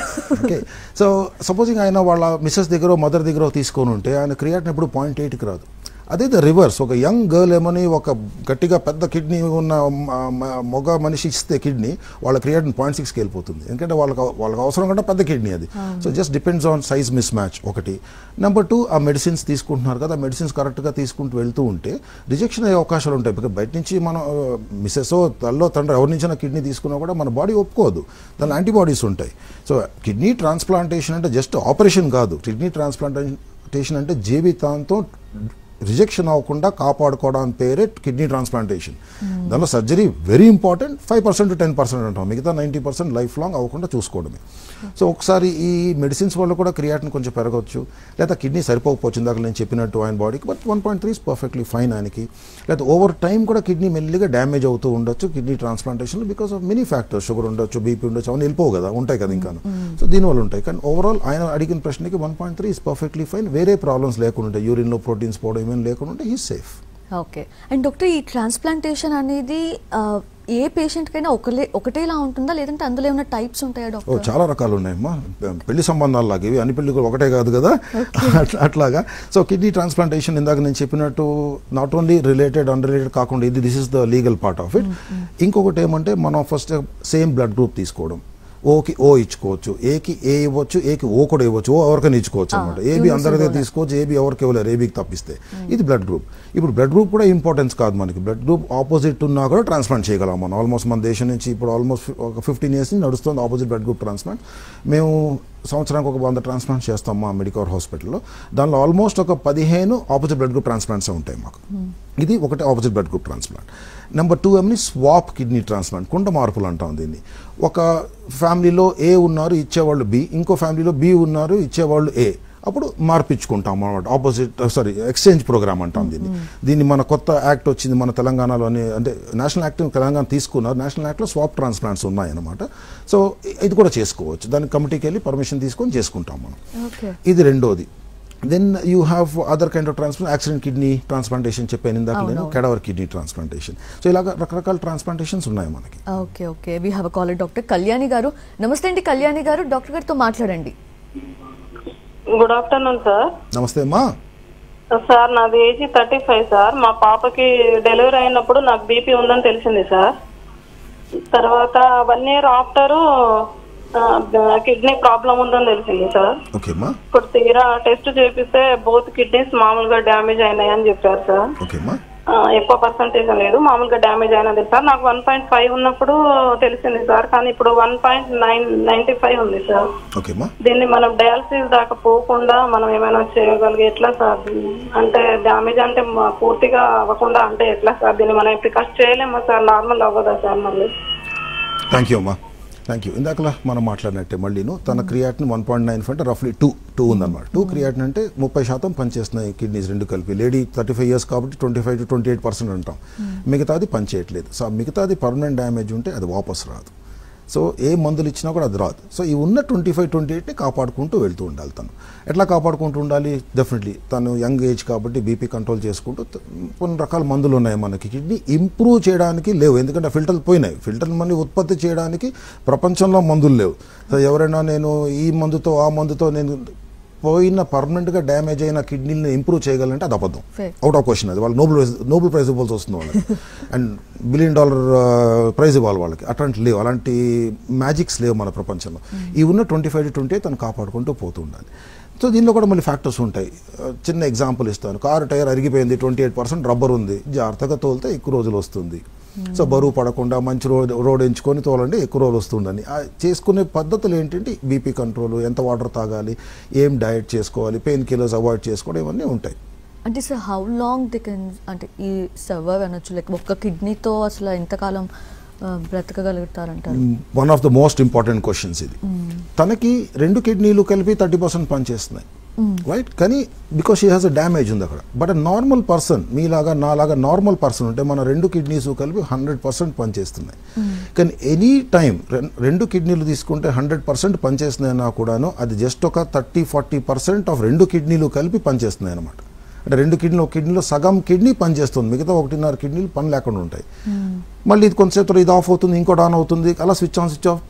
ఓకే. సో సపోజింగ్ ఆయన వాళ్ళ మిస్సెస్ దగ్గర మదర్ దగ్గర తీసుకొని ఉంటే ఆయన క్రియాటిన్ ఎప్పుడు 0.8కి రాదు. అదే ద రివర్స్, ఒక యంగ్ గర్ల్ ఏమని ఒక గట్టిగా పెద్ద కిడ్నీ ఉన్న మగ మనిషి ఇస్తే కిడ్నీ వాళ్ళ క్రియాటిన్ 0.6కి వెళ్ళిపోతుంది. ఎందుకంటే వాళ్ళకి అవసరం కంటే పెద్ద కిడ్నీ అది. So just depends on size miss match ఒకటి. నెంబర్ 2, ఆ మెడిసిన్స్ తీసుకుంటున్నారు కదా, మెడిసిన్స్ కరెక్ట్గా తీసుకుంటూ వెళ్తూ ఉంటే రిజెక్షన్ అయ్యే అవకాశాలు ఉంటాయి. బికాజ్ బయట నుంచి మనం మిస్సెస్ తల్లో తండ్రి ఎవరి నుంచి కిడ్నీ తీసుకున్నా కూడా మన బాడీ ఒప్పుకోదు, దాని యాంటీబాడీస్ ఉంటాయి. సో కిడ్నీ ట్రాన్స్ప్లాంటేషన్ అంటే జస్ట్ ఆపరేషన్ కాదు. కిడ్నీ ట్రాన్స్ప్లాంటేషన్ అంటే జీవితాంతం రిజెక్షన్ అవ్వకుండా కాపాడుకోవడానికి పేరే కిడ్నీ ట్రాన్స్ప్లాంటేషన్. దానిలో సర్జరీ వెరీ ఇంపార్టెంట్, 5% to 10% అంటాం, మిగతా 90% లైఫ్ లాంగ్ అవ్వకుండా చూసుకోవడమే. సో ఒకసారి ఈ మెడిసిన్స్ వల్ల కూడా క్రియాటిన్ కొంచెం పెరగవచ్చు, లేదా కిడ్నీ సరిపోకపోవచ్చు ఇందాక నేను చెప్పినట్టు ఆయన బాడీకి, బట్ 1.3 ఇస్ పర్ఫెక్ట్లీ ఫైన్ ఆయనకి. లేదా ఓవర్ టైం కూడా కిడ్నీ మెల్లిగా డ్యామేజ్ అవుతూ ఉండొచ్చు kidney transplantation because of many factors, sugar ఉండొచ్చు, బీపీ ఉండొచ్చు, అవన్నీ వెళ్ళిపోవు కదా, ఉంటాయి కదా ఇంకా. సో దీనివల్ల ఉంటాయి. కానీ ఓవరాల్ ఆయన అడిగిన ప్రశ్నకి 1.3 ఇస్ పర్ఫెక్ట్లీ ఫైన్, వేరే ప్రాబ్లమ్స్ లేకుండా ఉంటాయి, యూరిన్లో ప్రోటీన్స్ పోవడం ఏమైనా లేకుండా ఉంటే he's safe. Okay. And doctor, ఈ ట్రాన్స్ప్లాంటేషన్ అనేది ఏ పేషెంట్కైనా ఒకటేలా ఉంటుందా, లేదంటే అందులో ఏమైనా టైప్స్ ఉంటాయా డాక్టర్? చాలా రకాలు ఉన్నాయమ్మా, పెళ్లి సంబంధాలు లాగా ఇవి, అన్ని పెళ్లి ఒకటే కాదు కదా, అట్లాగా. సో కిడ్నీ ట్రాన్స్ప్లాంటేషన్ ఇందాక నేను చెప్పినట్టు నాట్ ఓన్లీ రిలేటెడ్ అన్రిలేటెడ్ కాకుండా this is the legal part of it. ఇంకొకటి ఏమంటే మనం ఫస్ట్ సేమ్ బ్లడ్ గ్రూప్ తీసుకోవడం, ఓకి ఓ ఇచ్చుకోవచ్చు, ఏకి ఏ ఇవ్వచ్చు, ఏకి ఓ కూడా ఇవ్వచ్చు, ఓ ఎవరికైనా ఇచ్చుకోవచ్చు అనమాట. ఏబీ అందరిదే తీసుకోవచ్చు, ఏబీ ఎవరికి ఇవ్వలేరు, ఏబీకి తప్పిస్తే. ఇది బ్లడ్ గ్రూప్. ఇప్పుడు బ్లడ్ గ్రూప్ కూడా ఇంపార్టెన్స్ కాదు మనకి, బ్లడ్ గ్రూప్ ఆపోజిట్ ఉన్నా కూడా ట్రాన్స్ప్లాంట్ చేయగలం మనం. ఆల్మోస్ట్ మన దేశం నుంచి ఇప్పుడు ఆల్మోస్ట్ ఒక 15 years నుంచి నడుస్తుంది ఆపోజిట్ బ్లడ్ గ్రూప్ ట్రాన్స్ప్లాంట్. మేము సంవత్సరానికి ఒక 100 ట్రాన్స్ప్లాంట్ చేస్తాం మా మెడికవర్ హాస్పిటల్లో. దానిలో ఆల్మోస్ట్ ఒక 15 ఆపోజిట్ బ్లడ్ గ్రూప్ ట్రాన్స్ప్లాంట్స్ ఉంటాయి మాకు. ఇది ఒకటి opposite blood group transplant. Number 2 ఏమని స్వాప్ కిడ్నీ ట్రాన్స్ప్లాంట్, కుండ మార్పులు అంటాం దీన్ని. ఒక ఫ్యామిలీలో ఏ ఉన్నారు ఇచ్చేవాళ్ళు బి, ఇంకో ఫ్యామిలీలో బి ఉన్నారు ఇచ్చేవాళ్ళు ఏ, అప్పుడు మార్పించుకుంటాం అన్నమాట. ఎక్స్చేంజ్ ప్రోగ్రామ్ అంటాం దీన్ని. దీన్ని మన కొత్త యాక్ట్ వచ్చింది మన తెలంగాణలోని, అంటే నేషనల్ యాక్ట్ తెలంగాణ తీసుకున్నారు, నేషనల్ యాక్ట్లో స్వాప్ ట్రాన్స్ప్లాంట్స్ ఉన్నాయన్నమాట. సో ఇది కూడా చేసుకోవచ్చు, దానికి కమిటీకి వెళ్ళి పర్మిషన్ తీసుకొని చేసుకుంటాం మనం. ఇది రెండోది. Then you have other kind of transplant, accident kidney transplantation చెప్పాను ఇందాక నేను, కెడవర్ కిడ్నీ ట్రాన్స్ప్లాంటేషన్. సో ఇలాగ రకరకాల ట్రాన్స్ప్లాంటేషన్స్ ఉన్నాయి మనకి. Okay. We have a caller, doctor Kalyani garu. నమస్తే అండి కళ్యాణి గారు, డాక్టర్ గారితో మాట్లాడండి. Good afternoon sir. నమస్తే అమ్మా. సార్ నాది ఏజ్ 35 సార్. మా పాపకి డెలివరీ అయినప్పుడు నాకు బీపీ ఉందని తెలిసింది సార్. తర్వాత 1 year ఆఫ్టర్ కిడ్నీ ప్రాబ్లం ఉందని తెలిసింది సార్. ఇప్పుడు తీరా టెస్ట్ చేపిస్తే బోత్ కిడ్నీస్ మామూలుగా డ్యామేజ్ అయినాయని చెప్పారు సార్. ఎక్కువ పర్సంటేజ్ లేదు, మామూలుగా డ్యామేజ్ అయినది సార్. నాకు 1.5 ఉన్నప్పుడు తెలిసింది సార్, కానీ ఇప్పుడు 1.95 ఉంది సార్. దీన్ని మనం డయాలసిస్ దాకా పోకుండా మనం ఏమైనా చేయగలిగే ఎట్లా సార్? అంటే డ్యామేజ్ అంటే పూర్తిగా అవ్వకుండా అంటే ఎట్లా సార్? దీన్ని మనం ఇప్పుడు కష్ట చేయలేమా సార్? నార్మల్ అవ్వదా సార్ మళ్ళీ? థ్యాంక్ యూ అమ్మా, థ్యాంక్ యూ. ఇందాకలా మనం మాట్లాడినట్టే మళ్ళీను తన క్రియాటిన్ 1.95 అంటే రఫ్లీ 2 ఉందన్నమాట. 2 క్రియాటిన్ అంటే 30% పనిచేస్తున్నాయి కిడ్నీస్ రెండు కలిపి. లేడీ 35 years కాబట్టి 25 to 28% అంటాం. మిగతాది పనిచేయట్లేదు. సో మిగతాది పర్మనెంట్ డ్యామేజ్ ఉంటే అది వాపస్ రాదు. సో ఏ మందులు ఇచ్చినా కూడా అది రాదు. సో ఈ ఉన్న 25-28ని కాపాడుకుంటూ వెళ్తూ ఉండాలి. తను ఎట్లా కాపాడుకుంటూ ఉండాలి? డెఫినెట్లీ తను యంగ్ ఏజ్ కాబట్టి బీపీ కంట్రోల్ చేసుకుంటూ కొన్ని రకాల మందులు ఉన్నాయి మనకి. కిడ్నీ ఇంప్రూవ్ చేయడానికి లేవు, ఎందుకంటే ఫిల్టర్లు పోయినాయి. ఫిల్టర్లు మళ్ళీ ఉత్పత్తి చేయడానికి ప్రపంచంలో మందులు లేవు. సో ఎవరైనా నేను ఈ మందుతో ఆ మందుతో నేను పోయిన పర్మనెంట్గా డ్యామేజ్ అయిన కిడ్నీని ఇంప్రూవ్ చేయగలంటే అది అబద్ధం, అవుట్ ఆఫ్ క్వశ్చన్. అది వాళ్ళు నోబెల్ ప్రైజ్ ఇవ్వాల్సి వస్తుంది వాళ్ళకి, అండ్ $1 billion ప్రైజ్ ఇవ్వాలి వాళ్ళకి. అట్లాంటి లేవు, అలాంటి మ్యాజిక్స్ లేవు మన ప్రపంచంలో. ఈ ఉన్న 25-28 తను కాపాడుకుంటూ పోతూ ఉండాలి. సో దీనిలో కూడా మళ్ళీ ఫ్యాక్టర్స్ ఉంటాయి. చిన్న ఎగ్జాంపుల్ ఇస్తాను. కారు టైర్ అరిగిపోయింది, 28% రబ్బర్ ఉంది, జాగ్రత్తగా తోలితే ఎక్కువ రోజులు వస్తుంది. సో బరువు పడకుండా మంచి రోడ్ ఎంచుకొని తోలండి, ఎక్కువ రోజులు వస్తుందని. చేసుకునే పద్ధతులు ఏంటంటే బీపీ కంట్రోల్, ఎంత వాటర్ తాగాలి, ఏం డయట్ చేసుకోవాలి, పెయిన్ కిల్లర్స్ అవాయిడ్ చేసుకోవడం, ఇవన్నీ ఉంటాయి. అంటే sir how long they can అంటే ఈ సర్వైవ్ అనొచ్చు, లైక్ ఒక్క కిడ్నీతో అసలు ఎంతకాలం బ్రతకగలుగుతారంటారు? One of the most important questions ఇది. తనకి 2 కిడ్నీలు కలిపి 30% పనిచేస్తున్నాయి, రైట్? కానీ because she has a damage ఉంది అక్కడ. బట్ నార్మల్ పర్సన్, మీలాగా నాలాగా నార్మల్ పర్సన్ ఉంటే మన 2 కిడ్నీస్ కలిపి 100% పనిచేస్తున్నాయి. కానీ ఎనీ టైం 2 కిడ్నీలు తీసుకుంటే 100% పనిచేస్తున్నాయన్నా కూడాను అది జస్ట్ ఒక 30-40% ఆఫ్ 2 కిడ్నీలు కలిపి పనిచేస్తున్నాయి అనమాట. అంటే 2 కిడ్నీలు, ఒక కిడ్నీలో సగం కిడ్నీ పనిచేస్తుంది, మిగతా 1.5 కిడ్నీలు పని లేకుండా ఉంటాయి. మళ్ళీ ఇది కొంతసేపు ఇది ఆఫ్ అవుతుంది, ఇంకోటి ఆన్ అవుతుంది, అలా స్విచ్ ఆన్ స్విచ్ ఆఫ్.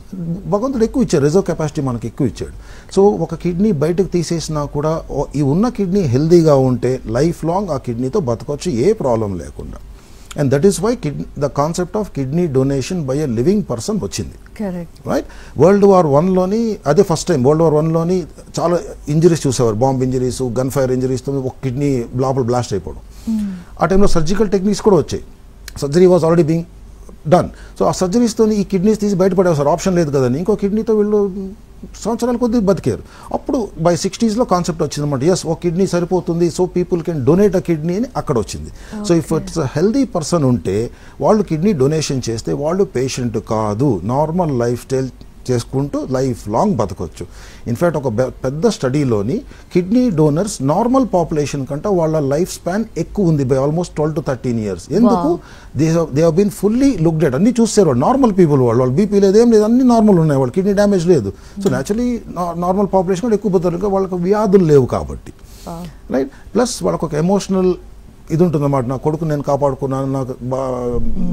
భగవంతుడు ఎక్కువ ఇచ్చాడు, రిజర్వ్ కెపాసిటీ మనకి ఎక్కువ ఇచ్చాడు. సో ఒక కిడ్నీ బయటకు తీసేసినా కూడా ఈ ఉన్న కిడ్నీ హెల్దీగా ఉంటే లైఫ్ లాంగ్ ఆ కిడ్నీతో బతకొచ్చు, ఏ ప్రాబ్లం లేకుండా. And that is why the concept of kidney donation by a living person వచ్చింది, రైట్? World War I అదే first time. World War I చాలా ఇంజరీస్ చూసేవారు, బాంబ్ ఇంజరీస్, గన్ ఫైర్ ఇంజరీస్తో ఒక కిడ్నీ లోపల బ్లాస్ట్ అయిపోవడం. ఆ టైంలో సర్జికల్ టెక్నిక్స్ కూడా వచ్చాయి. Surgery was already being done. So ఆ సర్జరీస్తో ఈ కిడ్నీస్ తీసి బయటపడేస్తారు, ఆప్షన్ లేదు కదండి. ఇంకో కిడ్నీతో వీళ్ళు సంవత్సరాల కొద్దీ బతికారు. అప్పుడు బై 60s కాన్సెప్ట్ వచ్చింది అనమాట, ఎస్ ఒక కిడ్నీ సరిపోతుంది, so people can donate a kidney అని అక్కడ వచ్చింది. So if it's a healthy person ఉంటే వాళ్ళు కిడ్నీ డొనేషన్ చేస్తే వాళ్ళు పేషెంట్ కాదు, నార్మల్ లైఫ్ స్టైల్ చేసుకుంటూ లైఫ్ లాంగ్ బతకొచ్చు. ఇన్ఫ్యాక్ట్ ఒక పెద్ద స్టడీలోని కిడ్నీ డోనర్స్ నార్మల్ పాపులేషన్ కంటే వాళ్ళ లైఫ్ స్పాన్ ఎక్కువ ఉంది బై ఆల్మోస్ట్ 12 to 13 years. ఎందుకు? They have been fully looked at, అన్ని చూస్తారు నార్మల్ పీపుల్, వాళ్ళు బీపీ లేదు ఏం లేదు, అన్ని నార్మల్ ఉన్నాయి, వాళ్ళు కిడ్నీ డ్యామేజ్ లేదు. సో న్యాచురలీ నార్మల్ పాపులేషన్ కూడా ఎక్కువ పోతారు, వాళ్ళకి వ్యాధులు లేవు కాబట్టి, రైట్. ప్లస్ వాళ్ళకు ఒక ఎమోషనల్ ఇది ఉంటుందన్నమాట, నా కొడుకు నేను కాపాడుకున్నాను, నాకు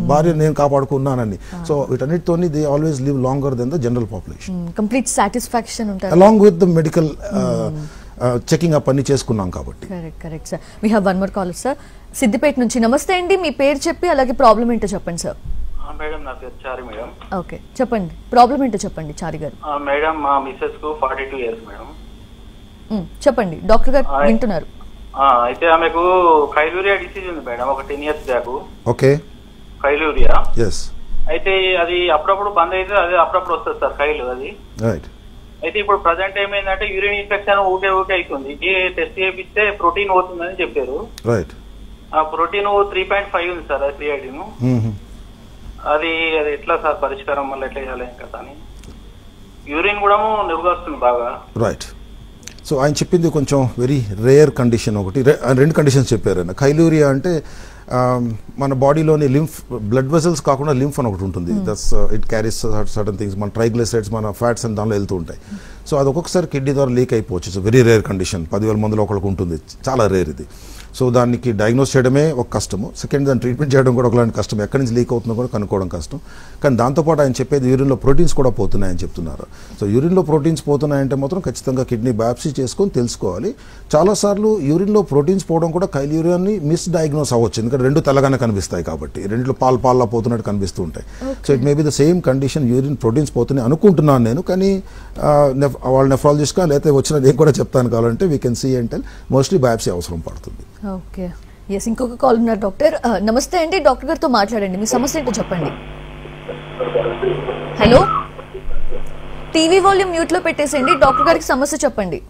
భార్య నేను కాపాడుకున్నానని. సో వీటన్నిటితో they always live longer then the general population. Complete satisfaction ఉంటుంది along with the medical checking up అన్ని చేసుకున్నాం కాబట్టి. Correct sir. We have one more caller sir, Siddipet నుంచి. నమస్తే అండి, మీ పేరు చెప్పి అలాగే ప్రాబ్లం ఏంటో చెప్పండి సార్. మేడం నా పేరు చారి మేడం. ఓకే చెప్పండి, ప్రాబ్లం ఏంటో చెప్పండి చారి గారు. మేడం మా మిస్సెస్ కు 42 years మేడం. చెప్పండి, డాక్టర్ గారు వింటున్నారు. అయితే ఆమెకు కైలూరియా డిసీజ్ ఉంది మేడం, ఒక 10 years బ్యాక్. ఓకే, కైలూరియా. yes. అయితే అది అప్పుడప్పుడు బంద్ అయితే అది అప్పుడప్పుడు వస్తుంది సార్ కైలు అది, రైట్. అయితే ఇప్పుడు ప్రజెంట్ ఏమైందంటే యూరిన్ ఇన్ఫెక్షన్ ఊకే అవుతుంది, టెస్ట్ చేపిస్తే ప్రోటీన్ పోతుందని చెప్పారు, రైట్. ఆ ప్రోటీన్ 3.5 ఉంది సార్, క్రియాటిన్. అది ఎట్లా సార్ పరిష్కారం, మళ్ళీ ఎట్లా చేయాలి ఇంకా అని. యూరిన్ కూడా నిరుగాస్తుంది బాగా, రైట్. సో ఆయన చెప్పింది కొంచెం వెరీ రేర్ కండిషన్, ఒకటి రెండు కండిషన్స్ చెప్పారు ఆయన. కైలూరియా అంటే మన బాడీలోని లింఫ్ బ్లడ్ వెజల్స్ కాకుండా లింఫ్ అని ఒకటి ఉంటుంది, that's it carries certain things, మన ట్రైగ్లిసరైడ్స్ మన ఫ్యాట్స్ అని దానిలో వెళ్తూ ఉంటాయి. సో అది ఒక్కొక్కసారి కిడ్నీ ద్వారా లీక్ అయిపోవచ్చు. సో వెరీ రేర్ కండిషన్, 10,000 మందిలో ఒకరికి ఉంటుంది, చాలా రేర్ ఇది. సో దానికి డయాగ్నోస్ చేయడమే ఒక కష్టము, సెకండ్ దాన్ని ట్రీట్మెంట్ చేయడం కూడా ఒకలాంటి కష్టం, ఎక్కడి నుంచి లీక్ అవుతుందో కూడా కనుక్కోవడం కష్టం. కానీ దాంతోపాటు ఆయన చెప్పేది యూరిన్లో ప్రోటీన్స్ కూడా పోతున్నాయని చెప్తున్నారు. సో యూరిన్లో ప్రోటీన్స్ పోతున్నాయంటే మాత్రం ఖచ్చితంగా కిడ్నీ బయాప్సీ చేసుకొని తెలుసుకోవాలి. చాలాసార్లు యూరిన్లో ప్రోటీన్స్ పోవడం కూడా కైలూరియాని మిస్ డయాగ్నోస్ అవ్వచ్చు, ఎందుకంటే రెండు తెల్లగానే కనిపిస్తాయి కాబట్టి, రెండులో పాల్లా పోతున్నట్టు కనిపిస్తూ ఉంటాయి. So it may be the same condition, urine proteins పోతున్నాయి అనుకుంటున్నాను నేను, కానీ వాళ్ళ నెఫ్రాలజిస్ట్గా లేకపోతే వచ్చిన నేను కూడా చెప్తాను కావాలంటే వీ కెన్ సీ అంటే మోస్ట్లీ బయాప్సీ అవసరం పడుతుంది. Okay, yes. ఇంకొక కాల్ ఉన్నారు డాక్టర్. నమస్తే అండి, డాక్టర్ గారితో మాట్లాడండి, మీ సమస్య ఏంటో చెప్పండి. హలో, టీవీ వాల్యూమ్ మ్యూట్ లో పెట్టేసేయండి, డాక్టర్ గారికి సమస్య చెప్పండి.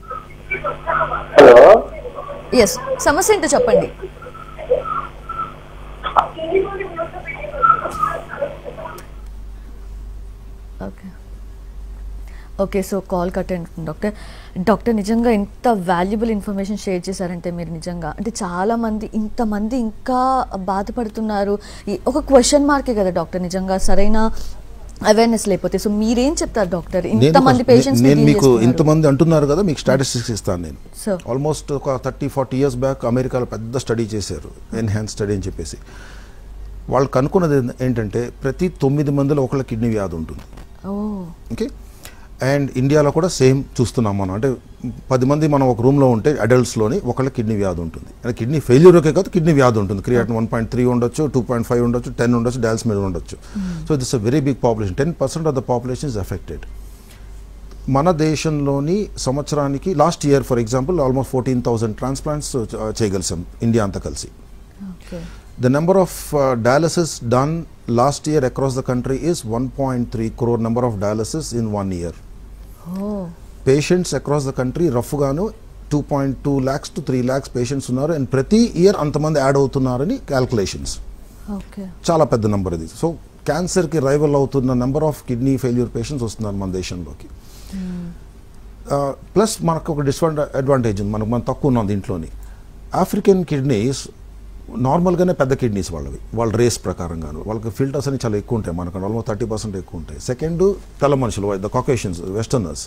హలో, ఎస్, సమస్య ఏంటో చెప్పండి. Okay okay, so call cut అయింది డాక్టర్. డాక్టర్ నిజంగా ఎంత వాల్యుబుల్ ఇన్ఫర్మేషన్ షేర్ చేశారంటే మీరు, నిజంగా అంటే చాలామంది ఇంతమంది ఇంకా బాధపడుతున్నారు. ఒక క్వశ్చన్ మార్కే కదా డాక్టర్, నిజంగా సరైన అవేర్నెస్ లేకపోతే. సో మీరేం చెప్తారు డాక్టర్, ఇంతమంది పేషెంట్స్? నేను మీకు ఇంతమంది అంటున్నారు కదా, మీకు స్టాటిస్టిక్స్ ఇస్తాను నేను. ఆల్మోస్ట్ ఒక 30-40 years బ్యాక్ అమెరికాలో పెద్ద స్టడీ చేశారు, ఎన్హాన్స్ స్టడీ అని చెప్పేసి. వాళ్ళు కనుక్కున్నది ఏంటంటే ప్రతి 9 మందిలో ఒకళ్ళ కిడ్నీ వ్యాధి ఉంటుంది. ఓకే, అండ్ ఇండియాలో కూడా సేమ్ చూస్తున్నాం మనం. అంటే 10 మంది మనం ఒక రూమ్లో ఉంటే అడల్ట్స్లోని ఒకళ్ళ కిడ్నీ వ్యాధి ఉంటుంది. అంటే కిడ్నీ ఫెయిల్యూర్కే కాదు, కిడ్నీ వ్యాధి ఉంటుంది. క్రియాటిన్ 1.3 ఉండొచ్చు, 2.5 ఉండొచ్చు, 10 ఉండొచ్చు, డయాల్స్ మీద ఉండొచ్చు. So this a very big population. 10% of the population is affected. మన దేశంలోని సంవత్సరానికి last year for example almost 14,000 transplants చేయగలిసాం ఇండియా అంతా కలిసి. The number of dialysis done last year across the country is 1.3 crore number of dialysis in 1 year. Patients across the country రఫ్గాను 2.2 lakhs to 3 lakhs patients ఉన్నారు, and ప్రతి year అంతమంది add అవుతున్నారని calculations. చాలా పెద్ద number ఇది. So క్యాన్సర్కి rival అవుతున్న number of kidney failure patients వస్తున్నారు మన దేశంలోకి. ప్లస్ మనకు ఒక అడ్వాంటేజ్ ఉంది, మనం తక్కువ ఉన్నాం దీంట్లోని. ఆఫ్రికన్ కిడ్నీస్ నార్మల్గానే పెద్ద కిడ్నీస్ వాళ్ళవి, వాళ్ళ రేస్ ప్రకారంగాను వాళ్ళకి ఫిల్టర్స్ అని చాలా ఎక్కువ ఉంటాయి, మనకు ఆల్మోస్ట్ 30% ఎక్కువ ఉంటాయి. సెకండ్ తెల్ల మనుషులు, ద కాకేషియన్స్, వెస్టర్నర్స్.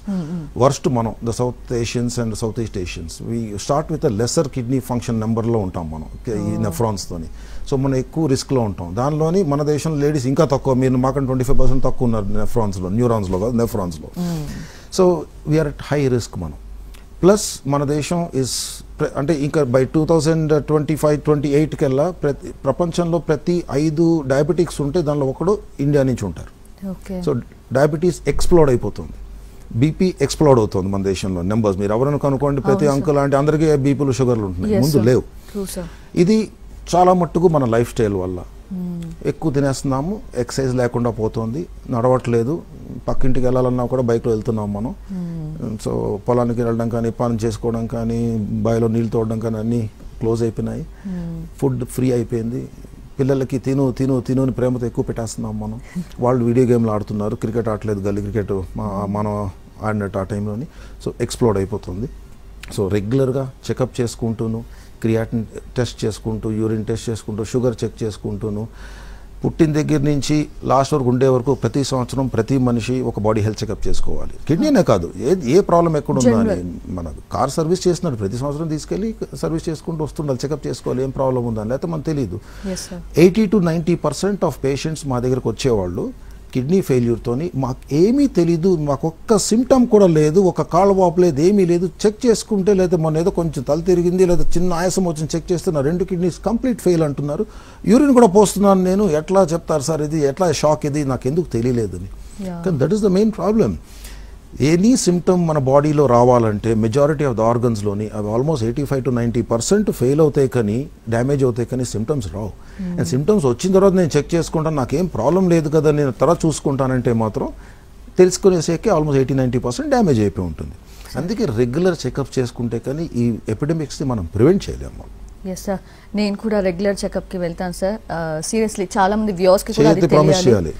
వర్స్ట్ మనం the south Asians and south east Asians. We start with a lesser kidney function నెంబర్లో ఉంటాం మనం ఈ నెఫ్రాన్స్తోని. సో మనం ఎక్కువ రిస్క్లో ఉంటాం. దానిలోని మన దేశంలో లేడీస్ ఇంకా తక్కువ, మీరు మాకంటే 25% తక్కువ ఉన్నారు నెఫ్రాన్స్లో, న్యూరాన్స్లో కాదు నెఫ్రాన్స్లో. So we are at high risk మనం. ప్లస్ మన దేశం ఇస్ అంటే ఇంకా బై 2025-28 కల్లా ప్రపంచంలో ప్రతి 5 డయాబెటిక్స్ ఉంటే దానిలో ఒకడు ఇండియా నుంచి ఉంటారు. సో డయాబెటీస్ ఎక్స్ప్లోడ్ అయిపోతుంది, బీపీ ఎక్స్ప్లోడ్ అవుతుంది మన దేశంలో. నెంబర్స్ మీరు ఎవరైనా కనుక్కోండి, ప్రతి అంకుల్ లాంటి అందరికీ బీపీలు షుగర్లు ఉంటున్నాయి, ముందు లేవు. ఇది చాలా మట్టుకు మన లైఫ్ స్టైల్ వల్ల, ఎక్కువ తినేస్తున్నాము, ఎక్సర్సైజ్ లేకుండా పోతుంది, నడవట్లేదు, పక్కింటికి వెళ్ళాలన్నా కూడా బైక్లో వెళ్తున్నాం మనం. సో పొలానికి వెళ్ళడం కానీ, పని చేసుకోవడం కానీ, బావిలో నీళ్ళు తోడడం కానీ అన్నీ క్లోజ్ అయిపోయినాయి. ఫుడ్ ఫ్రీ అయిపోయింది. పిల్లలకి తిను తిను తిను అని ప్రేమతో ఎక్కువ పెట్టేస్తున్నాం మనం. వాళ్ళు వీడియో గేమ్లు ఆడుతున్నారు, క్రికెట్ ఆడలేదు, గల్లీ క్రికెట్ మనం ఆడినట్టు ఆ టైంలోని. సో ఎక్స్ప్లోడ్ అయిపోతుంది. సో రెగ్యులర్గా చెకప్ చేసుకుంటూను, క్రియాటిన్ టెస్ట్ చేసుకుంటూ, యూరిన్ టెస్ట్ చేసుకుంటూ, షుగర్ చెక్ చేసుకుంటూను, పుట్టిన దగ్గర నుంచి లాస్ట్ వరకు ఉండే వరకు ప్రతి సంవత్సరం ప్రతి మనిషి ఒక బాడీ హెల్త్ చెకప్ చేసుకోవాలి. కిడ్నీనే కాదు, ఏ ప్రాబ్లం ఎక్కడ ఉందా అని. మన కార్ సర్వీస్ చేస్తున్నాడు, ప్రతి సంవత్సరం తీసుకెళ్ళి సర్వీస్ చేసుకుంటూ వస్తుండాలి, చెకప్ చేసుకోవాలి ఏం ప్రాబ్లం ఉందా అని. లేకపోతే మనకు తెలియదు. 80 to 90% ఆఫ్ పేషెంట్స్ మా దగ్గరకు వచ్చేవాళ్ళు కిడ్నీ ఫెయిల్యూర్తోని మాకు ఏమీ తెలీదు, మాకు ఒక్క సిమ్టమ్ కూడా లేదు, ఒక కాళ్ళ వాపు లేదు, ఏమీ లేదు, చెక్ చేసుకుంటే లేదా మొన్న ఏదో కొంచెం తల తిరిగింది లేదా చిన్న ఆయాసం వచ్చింది, చెక్ చేస్తున్నా 2 కిడ్నీస్ కంప్లీట్ ఫెయిల్ అంటున్నారు. యూరిన్ కూడా పోస్తున్నాను నేను, ఎట్లా చెప్తారు సార్ ఇది, ఎట్లా షాక్ ఇది, నాకు ఎందుకు తెలియలేదని. కానీ that is the main problem. Any symptom మన బాడీలో రావాలంటే మెజారిటీ ఆఫ్ ద ఆర్గన్స్లోని అవి ఆల్మోస్ట్ 85 to 90% ఫెయిల్ అవుతాయి, కానీ డ్యామేజ్ అవుతాయి, కానీ సిమ్టమ్స్ రావు. అండ్ సిమ్టమ్స్ వచ్చిన తర్వాత నేను చెక్ చేసుకుంటాను, నాకేం ప్రాబ్లం లేదు కదా, నేను తర్వాత చూసుకుంటానంటే మాత్రం తెలుసుకునేసేకి ఆల్మోస్ట్ 80-90% డ్యామేజ్ అయిపోయి ఉంటుంది. అందుకే రెగ్యులర్ చెకప్ చేసుకుంటే కానీ ఈ ఎపిడమిక్స్ని మనం ప్రివెంట్ చేయలేము. ఎస్ సార్, నేను కూడా రెగ్యులర్ చెకప్కి వెళ్తాను సార్. సీరియస్లీ చాలా మంది వ్యూవర్స్కి కూడా ప్రామిస్ చేయాలి.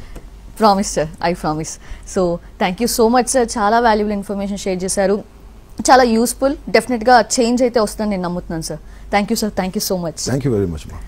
Promise sir, I promise. So thank you so much sir, చాలా వాల్యుబుల్ ఇన్ఫర్మేషన్ షేర్ చేశారు, చాలా యూస్ఫుల్. డెఫినెట్గా చేంజ్ అయితే వస్తుందని నేను నమ్ముతున్నాను sir. Thank you sir, thank you so much. Thank you very much మా.